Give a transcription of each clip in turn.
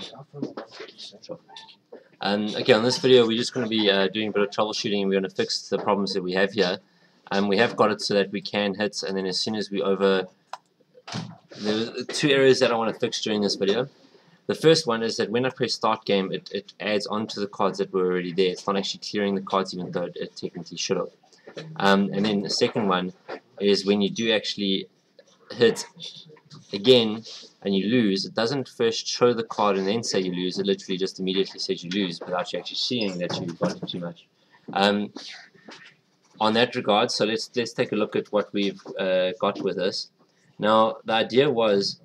Sure. Okay, on this video we're just going to be doing a bit of troubleshooting, and we're going to fix the problems that we have here. We have got it so that we can hit, and then as soon as we over... There are two areas that I want to fix during this video. The first one is that when I press start game, it adds onto the cards that were already there. It's not actually clearing the cards, even though it technically should have. And then the second one is when you do actually hit again and you lose, it doesn't first show the card and then say you lose. It literally just immediately says you lose without you actually seeing that you've got it too much. On that regard, so let's take a look at what we've got with this. Now the idea was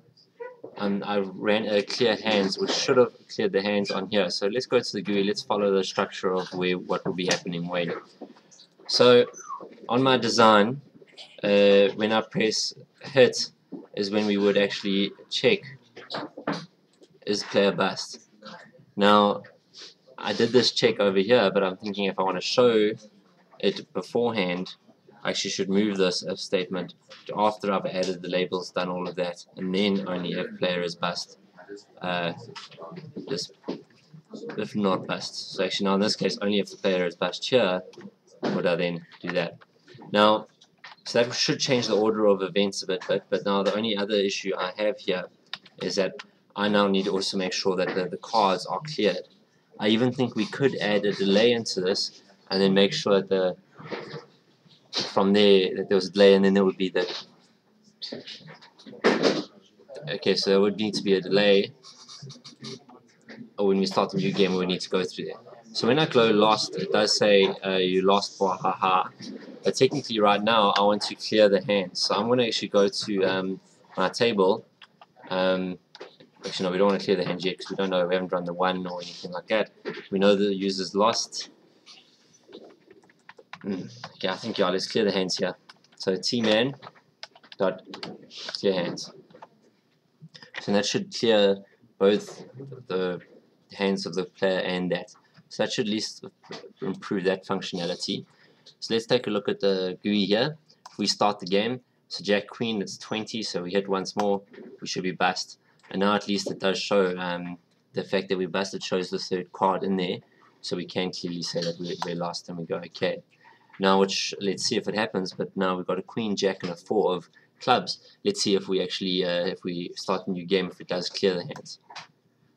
I ran a clear hands, which should have cleared the hands on here. So let's go to the GUI. Let's follow the structure of what will be happening when. So on my design, when I press hit is when we would actually check is player bust. Now I did this check over here, but I'm thinking if I want to show it beforehand, I actually should move this if statement to after I've added the labels, done all of that, and then only if player is bust. If not bust. So actually now in this case only if the player is bust here would I then do that. Now so that should change the order of events a bit, but now the only other issue I have here is that I now need to also make sure that the cards are cleared. I even think we could add a delay into this and then make sure that from there that there was a delay, and then there would be the... Okay, so there would need to be a delay, or when we start the new game we need to go through there. So when I go lost, it does say you lost, haha. But technically right now I want to clear the hands. So I'm going to actually go to my table. Actually no, we don't want to clear the hands yet because we don't know, we haven't run the one or anything like that. We know the user's lost. Okay, I think let's clear the hands here. So tman dot clear hands. So that should clear both the hands of the player and that. So that should at least improve that functionality. So let's take a look at the GUI here. If we start the game, so Jack Queen, it's 20, so we hit once more, we should be bust. And now at least it does show the fact that we bust. It shows the third card in there, so we can clearly say that we're lost, and we go okay. Now let's see if it happens, but now we've got a Queen, Jack, and a 4 of clubs. Let's see if we actually, if we start a new game, if it does clear the hands.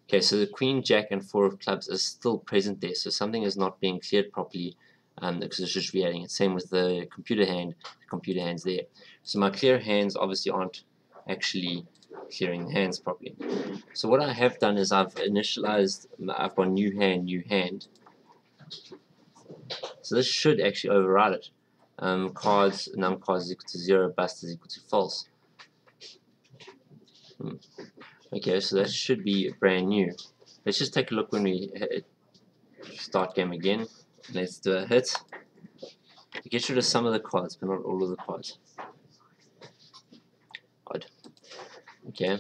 Okay, so the Queen, Jack, and 4 of clubs is still present there, so something is not being cleared properly because it's just re-adding it. Same with the computer hand, the computer hand's there. So my clear hands obviously aren't actually clearing the hands properly. So what I have done is I've initialized, I've got new hand. So this should actually override it. Cards, num cards is equal to 0, bust is equal to false. Okay, so that should be brand new. Let's just take a look when we start game again. Let's do a hit. We get rid of some of the cards, but not all of the cards. Odd. Okay,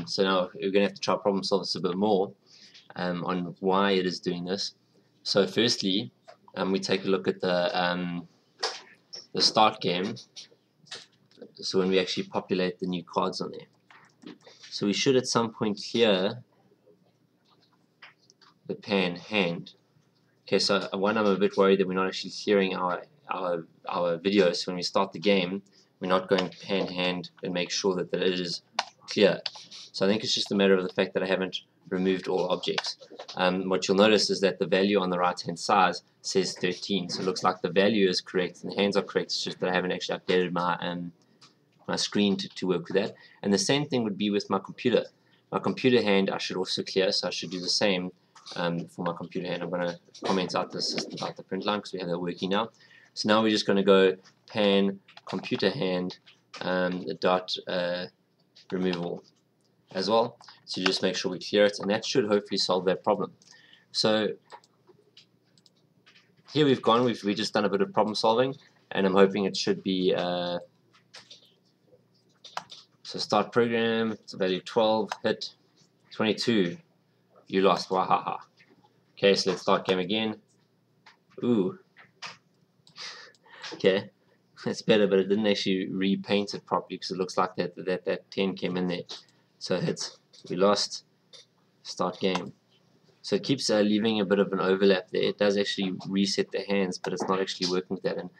so now we're going to have to try problem solve this a bit more on why it is doing this. So firstly, we take a look at the start game. So when we actually populate the new cards on there, so we should at some point clear the pan hand. Okay, so one, I'm a bit worried that we're not actually clearing our videos. So when we start the game, we're not going pan hand and make sure that it is clear. So I think it's just a matter of the fact that I haven't removed all objects. What you'll notice is that the value on the right hand side says 13, so it looks like the value is correct and the hands are correct. It's just that I haven't actually updated my screen to work with that. And the same thing would be with my computer. My computer hand I should also clear, so I should do the same for my computer hand. I'm going to comment out the system about the print line because we have that working now. So now we're just going to go pan computer hand dot removal as well. So just make sure we clear it, and that should hopefully solve that problem. So here we've gone, we've just done a bit of problem solving, and I'm hoping it should be so start program, it's a value 12, hit 22, you lost, wahaha. Okay, so let's start game again. Ooh, okay, that's better, but it didn't actually repaint it properly because it looks like that 10 came in there. So hits, we lost, start game. So it keeps leaving a bit of an overlap there. It does actually reset the hands, but it's not actually working with that. And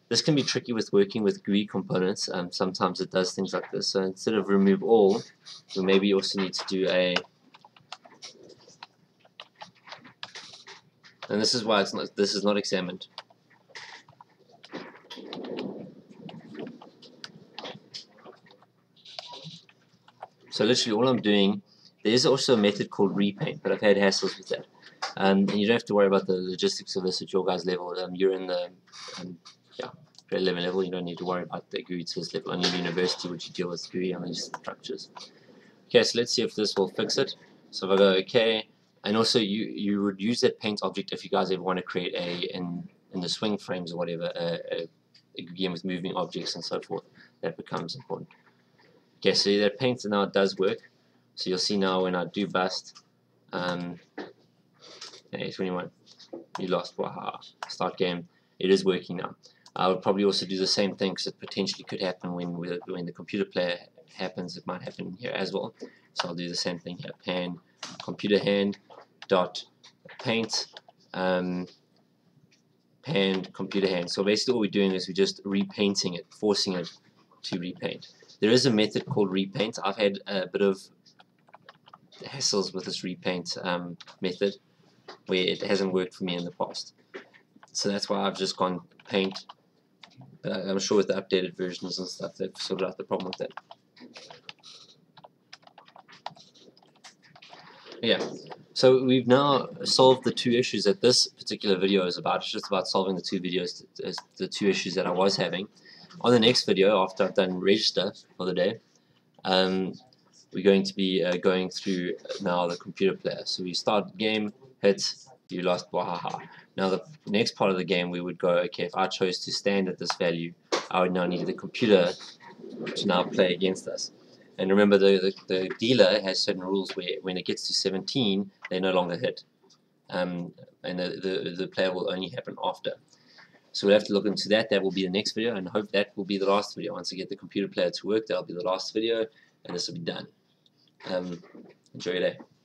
this can be tricky with working with GUI components. Sometimes it does things like this. So instead of remove all, we maybe also need to do a, and this is why it's not, this is not examined. So literally all I'm doing, there is also a method called repaint, but I've had hassles with that. And you don't have to worry about the logistics of this at your guys' level. You're in the grade 11 level, you don't need to worry about the GUI to this level. On your university, which you deal with GUI on these structures. Okay, so let's see if this will fix it. So if I go OK, and also you would use that paint object if you guys ever want to create in the swing frames or whatever, a game with moving objects and so forth. That becomes important. Okay, so that paint now does work. So you'll see now when I do bust, 21, you lost, wahaha, start game, it is working now. I would probably also do the same thing because it potentially could happen when the computer player happens. It might happen here as well. So I'll do the same thing here, pan, computer hand, dot, paint, pan, computer hand. So basically what we're doing is we're just repainting it, forcing it to repaint. There is a method called repaint. I've had a bit of hassles with this repaint method where it hasn't worked for me in the past. So that's why I've just gone paint. I'm sure with the updated versions and stuff they've sorted out the problem with that. Yeah, so we've now solved the two issues that this particular video is about. It's just about solving the two issues that I was having. On the next video, after I've done register for the day, we're going to be going through now the computer player. So we start game, hit, you lost, wahaha. Now the next part of the game we would go, okay, if I chose to stand at this value, I would now need the computer to now play against us. And remember the dealer has certain rules where when it gets to 17, they no longer hit. And the player will only happen after. So we'll have to look into that. That will be the next video, and I hope that will be the last video. Once I get the computer player to work, that'll be the last video, and this will be done. Enjoy your day.